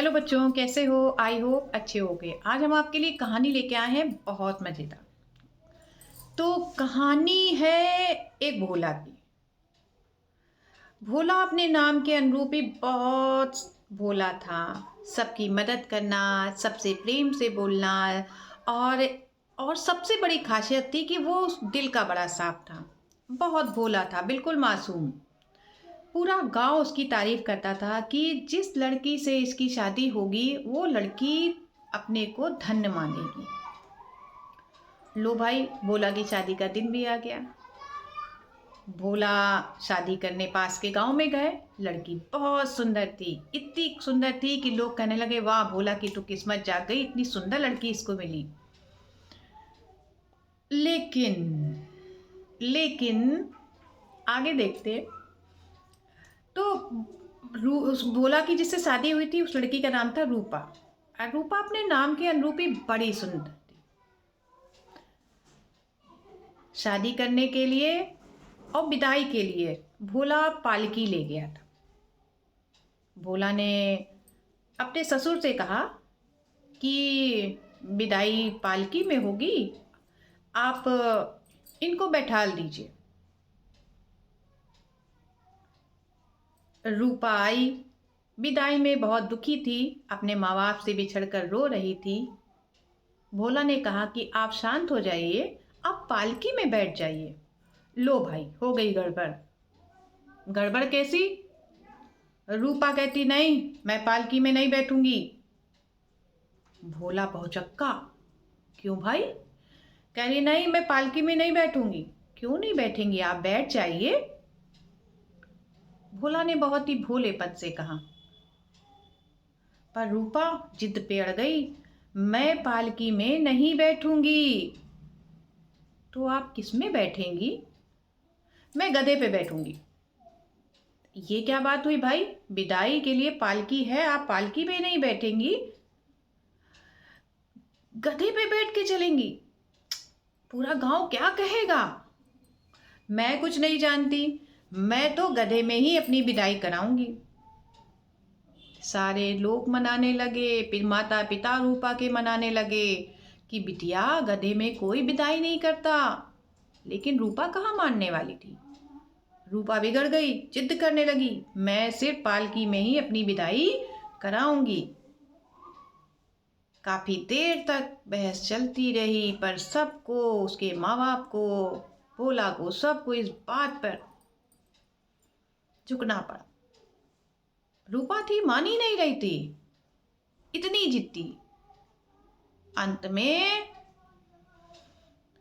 Hello बच्चों, कैसे हो? आई होप अच्छे होगे। आज हम आपके लिए कहानी लेके आए हैं बहुत मज़ेदार। तो कहानी है एक भोला की। भोला अपने नाम के अनुरूप ही बहुत भोला था। सबकी मदद करना, सबसे प्रेम से बोलना और और सबसे बड़ी खासियत थी कि वो दिल का बड़ा साफ था। बहुत भोला था, बिल्कुल मासूम। पूरा गांव उसकी तारीफ करता था कि जिस लड़की से इसकी शादी होगी वो लड़की अपने को धन्य मानेगी। लो भाई, भोला की शादी का दिन भी आ गया। भोला शादी करने पास के गांव में गए। लड़की बहुत सुंदर थी, इतनी सुंदर थी कि लोग कहने लगे, वाह भोला की तो किस्मत जाग गई, इतनी सुंदर लड़की इसको मिली। लेकिन लेकिन आगे देखते तो उस भोला की जिससे शादी हुई थी उस लड़की का नाम था रूपा। और रूपा अपने नाम के अनुरूप ही बड़ी सुंदर थी। शादी करने के लिए और विदाई के लिए भोला पालकी ले गया था। भोला ने अपने ससुर से कहा कि विदाई पालकी में होगी, आप इनको बैठाल दीजिए। रूपा आई। विदाई में बहुत दुखी थी, अपने माँ बाप से बिछड़कर रो रही थी। भोला ने कहा कि आप शांत हो जाइए, आप पालकी में बैठ जाइए। लो भाई, हो गई गड़बड़। गड़बड़ कैसी? रूपा कहती, नहीं मैं पालकी में नहीं बैठूंगी। भोला भौचक्का, क्यों भाई? कह रही, नहीं मैं पालकी में नहीं बैठूंगी। क्यों नहीं बैठेंगी? आप बैठ जाइए। भोला ने बहुत ही भोलेपन से कहा। पर रूपा जिद पे अड़ गई, मैं पालकी में नहीं बैठूंगी। तो आप किस में बैठेंगी? मैं गधे पे बैठूंगी। ये क्या बात हुई भाई? विदाई के लिए पालकी है, आप पालकी पे नहीं बैठेंगी, गधे पे बैठ के चलेंगी? पूरा गांव क्या कहेगा? मैं कुछ नहीं जानती, मैं तो गधे में ही अपनी विदाई कराऊंगी। सारे लोग मनाने लगे, फिर माता पिता रूपा के मनाने लगे कि बिटिया गधे में कोई विदाई नहीं करता। लेकिन रूपा कहाँ मानने वाली थी। रूपा बिगड़ गई, जिद करने लगी, मैं सिर्फ पालकी में ही अपनी विदाई कराऊंगी। काफी देर तक बहस चलती रही, पर सबको, उसके माँ बाप को, भोला को, सबको इस बात पर झुकना पड़ा। रूपा थी, मान ही नहीं रही थी, इतनी जिद्दी। अंत में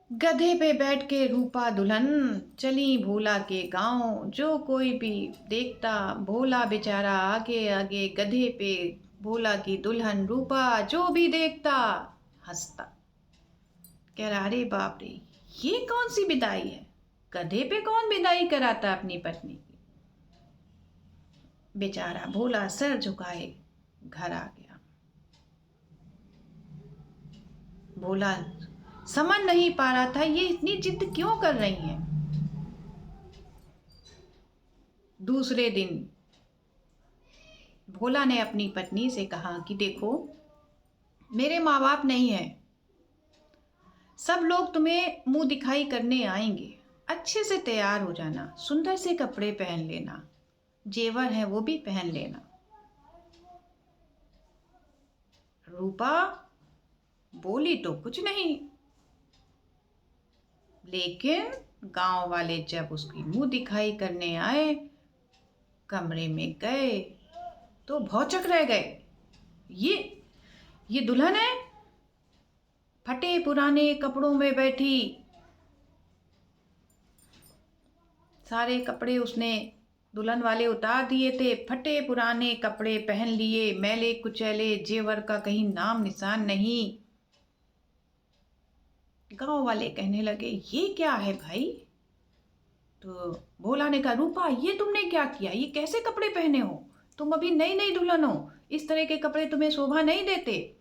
गधे पे बैठ के रूपा दुल्हन चली भोला के गांव। जो कोई भी देखता, भोला बेचारा आगे आगे गधे पे, भोला की दुल्हन रूपा, जो भी देखता हंसता, कह रहा, अरे बाप रे, ये कौन सी विदाई है? गधे पे कौन विदाई कराता अपनी पत्नी की? बेचारा भोला सर झुकाए घर आ गया। भोला समझ नहीं पा रहा था ये इतनी जिद क्यों कर रही हैं। दूसरे दिन भोला ने अपनी पत्नी से कहा कि देखो, मेरे माँ बाप नहीं है, सब लोग तुम्हें मुंह दिखाई करने आएंगे, अच्छे से तैयार हो जाना, सुंदर से कपड़े पहन लेना, जेवर है वो भी पहन लेना। रूपा बोली तो कुछ नहीं, लेकिन गांव वाले जब उसकी मुंह दिखाई करने आए, कमरे में गए तो भौचक रह गए। ये ये दुल्हन है, फटे पुराने कपड़ों में बैठी। सारे कपड़े उसने दुल्हन वाले उतार दिए थे, फटे पुराने कपड़े पहन लिए, मैले कुचैले, जेवर का कहीं नाम निशान नहीं। गांव वाले कहने लगे, ये क्या है भाई? तो भोला ने कहा, रूपा ये तुमने क्या किया? ये कैसे कपड़े पहने हो? तुम अभी नई नई दुल्हन हो, इस तरह के कपड़े तुम्हें शोभा नहीं देते,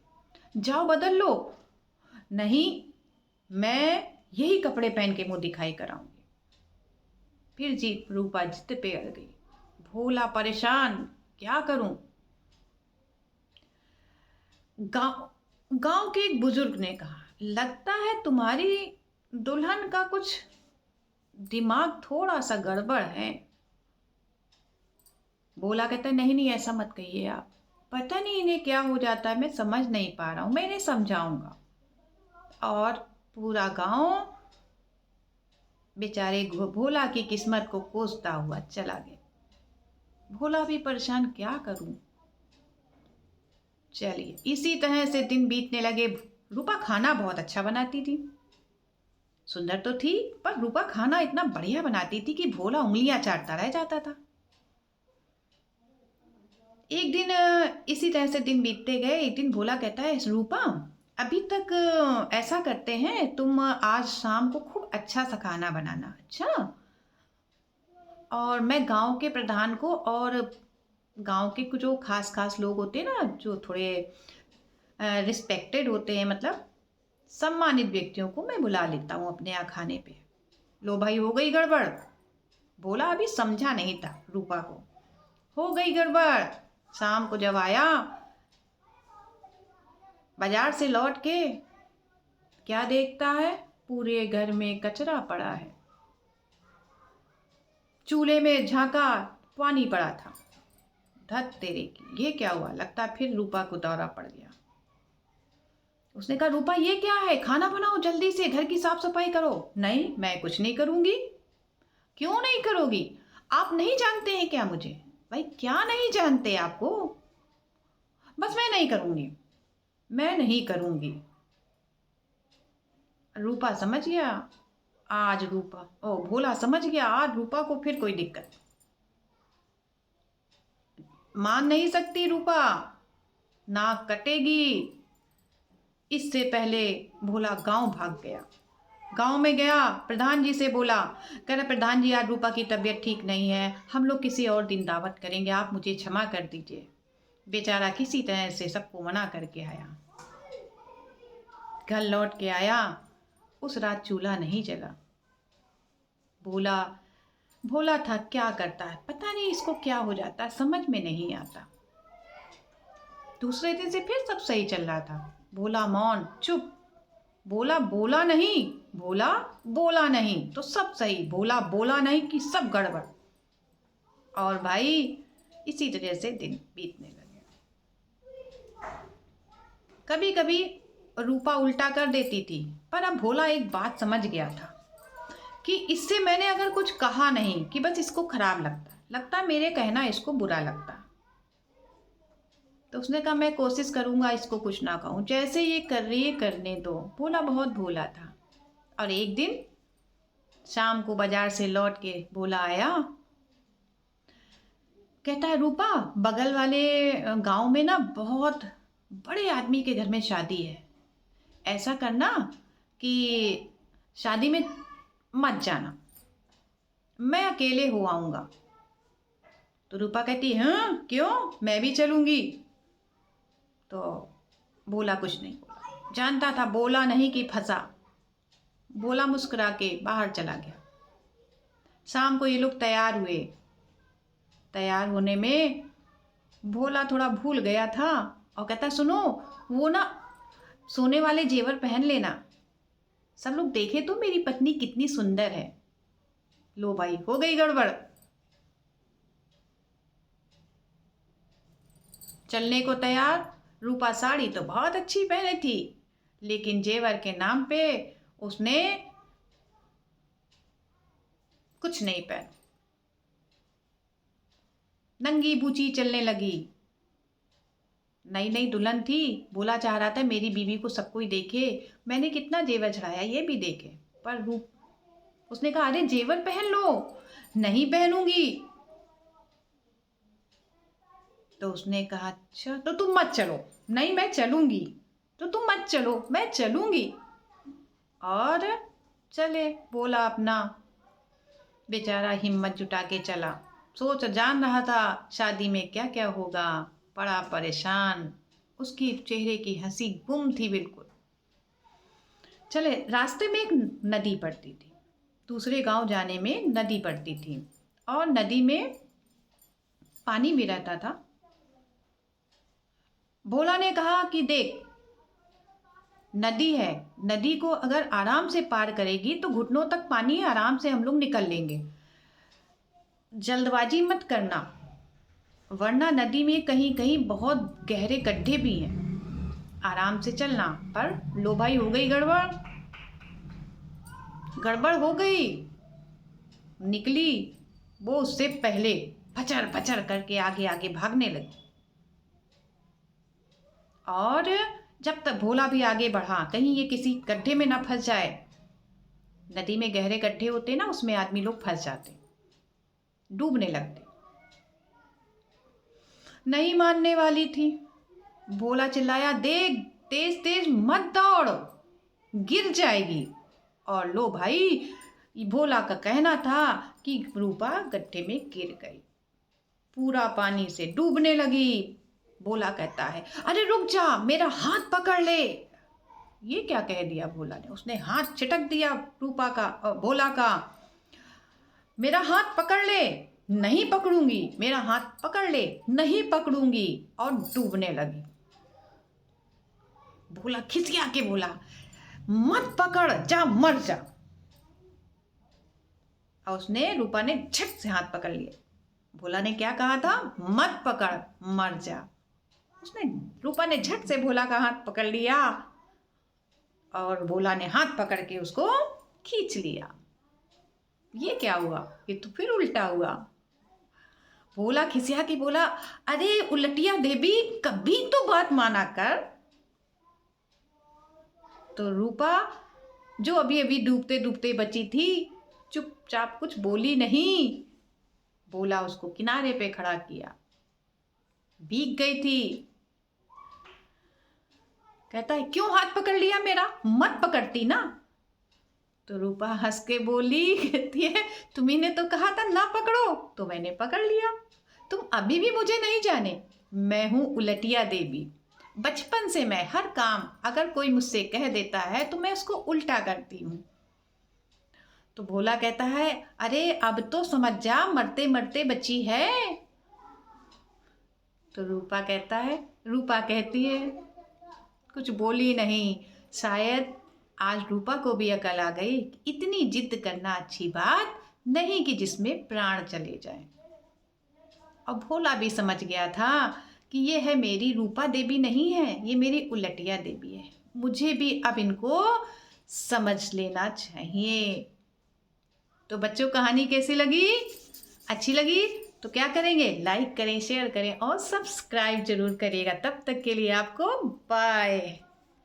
जाओ बदल लो। नहीं, मैं यही कपड़े पहन के मुंह दिखाई कराऊंगी। फिर जी रूपा जिद पे अड़ गई। भोला परेशान, क्या करूं? गांव गांव के एक बुजुर्ग ने कहा, लगता है तुम्हारी दुल्हन का कुछ दिमाग थोड़ा सा गड़बड़ है। भोला कहता है, नहीं नहीं ऐसा मत कहिए आप, पता नहीं इन्हें क्या हो जाता है, मैं समझ नहीं पा रहा हूँ, मैं इन्हें समझाऊंगा। और पूरा गांव बेचारे भोला की किस्मत को कोसता हुआ चला गया। भोला भी परेशान, क्या करूं। चलिए इसी तरह से दिन बीतने लगे। रूपा खाना बहुत अच्छा बनाती थी, सुंदर तो थी, पर रूपा खाना इतना बढ़िया बनाती थी कि भोला उंगलियां चाटता रह जाता था। एक दिन इसी तरह से दिन बीतते गए। एक दिन भोला कहता है, रूपा अभी तक ऐसा करते हैं, तुम आज शाम को खूब अच्छा सा खाना बनाना। अच्छा, और मैं गांव के प्रधान को और गांव के कुछ जो खास खास लोग होते हैं ना, जो थोड़े रिस्पेक्टेड होते हैं, मतलब सम्मानित व्यक्तियों को मैं बुला लेता हूँ अपने यहाँ खाने पे। लो भाई, हो गई गड़बड़। भोला अभी समझा नहीं था रूपा को, हो गई गड़बड़। शाम को जब आया बाजार से लौट के, क्या देखता है, पूरे घर में कचरा पड़ा है। चूल्हे में झांका, पानी पड़ा था। धत तेरे की, ये क्या हुआ, लगता है फिर रूपा को दौरा पड़ गया। उसने कहा, रूपा ये क्या है, खाना बनाओ जल्दी से, घर की साफ सफाई करो। नहीं, मैं कुछ नहीं करूंगी। क्यों नहीं करोगी, आप नहीं जानते हैं क्या मुझे। भाई क्या नहीं जानते आपको, बस मैं नहीं करूंगी, मैं नहीं करूंगी। रूपा समझ गया, आज रूपा भोला समझ गया, आज रूपा को फिर कोई दिक्कत मान नहीं सकती। रूपा नाक कटेगी। इससे पहले भोला गांव भाग गया। गांव में गया, प्रधान जी से बोला, कह रहा, प्रधान जी आज रूपा की तबीयत ठीक नहीं है, हम लोग किसी और दिन दावत करेंगे, आप मुझे क्षमा कर दीजिए। बेचारा किसी तरह से सबको मना करके आया। घर लौट के आया, उस रात चूल्हा नहीं जला। भोला भोला था, क्या करता है पता नहीं, इसको क्या हो जाता है समझ में नहीं आता। दूसरे दिन से फिर सब सही चल रहा था। भोला मौन चुप, बोला बोला नहीं, भोला बोला नहीं तो सब सही, भोला बोला नहीं कि सब गड़बड़। और भाई इसी तरह से दिन बीतने लगे। कभी कभी रूपा उल्टा कर देती थी, पर अब भोला एक बात समझ गया था कि इससे मैंने अगर कुछ कहा नहीं कि बस इसको खराब लगता मेरे कहना इसको बुरा लगता। तो उसने कहा, मैं कोशिश करूंगा इसको कुछ ना कहूं, जैसे ये कर रही है करने दो। भोला बहुत भोला था। और एक दिन शाम को बाजार से लौट के भोला आया, कहता है, रूपा बगल वाले गांव में ना बहुत बड़े आदमी के घर में शादी है, ऐसा करना कि शादी में मत जाना, मैं अकेले हो आऊंगा। तो रूपा कहती, हाँ क्यों, मैं भी चलूंगी। तो बोला कुछ नहीं बोला, जानता था बोला नहीं कि फंसा। बोला मुस्कुरा के बाहर चला गया। शाम को ये लोग तैयार हुए। तैयार होने में भोला थोड़ा भूल गया था और कहता, सुनो वो ना सोने वाले जेवर पहन लेना, सब लोग देखे तो मेरी पत्नी कितनी सुंदर है। लो भाई, हो गई गड़बड़। चलने को तैयार। रूपा साड़ी तो बहुत अच्छी पहने थी, लेकिन जेवर के नाम पे उसने कुछ नहीं पहना, नंगी बूची चलने लगी। नई नई दुल्हन थी, बोला चाह रहा था मेरी बीवी को सब कोई देखे, मैंने कितना जेवर चढ़ाया ये भी देखे। पर रूप उसने कहा, अरे जेवर पहन लो। नहीं पहनूंगी। तो उसने कहा, अच्छा तो तुम मत चलो। नहीं मैं चलूंगी। तो तुम मत चलो, मैं चलूंगी। और चले। बोला अपना बेचारा हिम्मत जुटा के चला, सोच जान रहा था शादी में क्या क्या होगा, बड़ा परेशान। उसकी चेहरे की हंसी गुम थी बिल्कुल। चले, रास्ते में एक नदी पड़ती थी, दूसरे गांव जाने में नदी पड़ती थी, और नदी में पानी भी रहता था। भोला ने कहा कि देख, नदी है, नदी को अगर आराम से पार करेगी तो घुटनों तक पानी है, आराम से हम लोग निकल लेंगे। जल्दबाजी मत करना, वरना नदी में कहीं कहीं बहुत गहरे गड्ढे भी हैं, आराम से चलना। पर लो भाई, हो गई गड़बड़, गड़बड़ हो गई। निकली वो उससे पहले, फचर फचर करके आगे आगे भागने लगी। और जब तक भोला भी आगे बढ़ा, कहीं ये किसी गड्ढे में ना फंस जाए। नदी में गहरे गड्ढे होते ना, उसमें आदमी लोग फंस जाते, डूबने लगते। नहीं मानने वाली थी। भोला चिल्लाया, देख, तेज तेज मत दौड़, गिर जाएगी। और लो भाई, भोला का कहना था कि रूपा गड्ढे में गिर गई, पूरा पानी से डूबने लगी। भोला कहता है, अरे रुक जा, मेरा हाथ पकड़ ले। ये क्या कह दिया भोला ने, उसने हाथ छिटक दिया रूपा का, भोला का। मेरा हाथ पकड़ ले। नहीं पकड़ूंगी, मेरा हाथ पकड़ ले, नहीं पकड़ूंगी। और डूबने लगी। भोला खिसिया के बोला, मत पकड़, जा मर जा। और उसने, रूपा ने झट से हाथ पकड़ लिया। भोला ने क्या कहा था, मत पकड़, मर जा। उसने, रूपा ने झट से भोला का हाथ पकड़ लिया और भोला ने हाथ पकड़ के उसको खींच लिया। ये क्या हुआ, ये तो फिर उल्टा हुआ। भोला खिसिया के बोला, अरे उलटिया देवी, कभी तो बात माना कर। तो रूपा, जो अभी अभी डूबते डूबते बची थी, चुपचाप कुछ बोली नहीं। भोला उसको किनारे पे खड़ा किया, भीग गई थी। कहता है, क्यों हाथ पकड़ लिया मेरा, मत पकड़ती ना। तो रूपा हंस के बोली, कहती है, तुम्ही ने तो कहा था ना पकड़ो, तो मैंने पकड़ लिया। तुम अभी भी मुझे नहीं जाने, मैं हूं उलटिया देवी। बचपन से मैं हर काम अगर कोई मुझसे कह देता है तो मैं उसको उल्टा करती हूँ। तो भोला कहता है, अरे अब तो समझ जा, मरते मरते बची है। तो रूपा कहती है, कुछ बोली नहीं। शायद आज रूपा को भी अकल आ गई, इतनी जिद करना अच्छी बात नहीं कि जिसमें प्राण चले जाएं। और भोला भी समझ गया था कि ये है मेरी रूपा देवी नहीं है, ये मेरी उलटिया देवी है। मुझे भी अब इनको समझ लेना चाहिए। तो बच्चों, कहानी कैसी लगी? अच्छी लगी तो क्या करेंगे, लाइक करें, शेयर करें और सब्सक्राइब जरूर करिएगा। तब तक के लिए आपको बाय।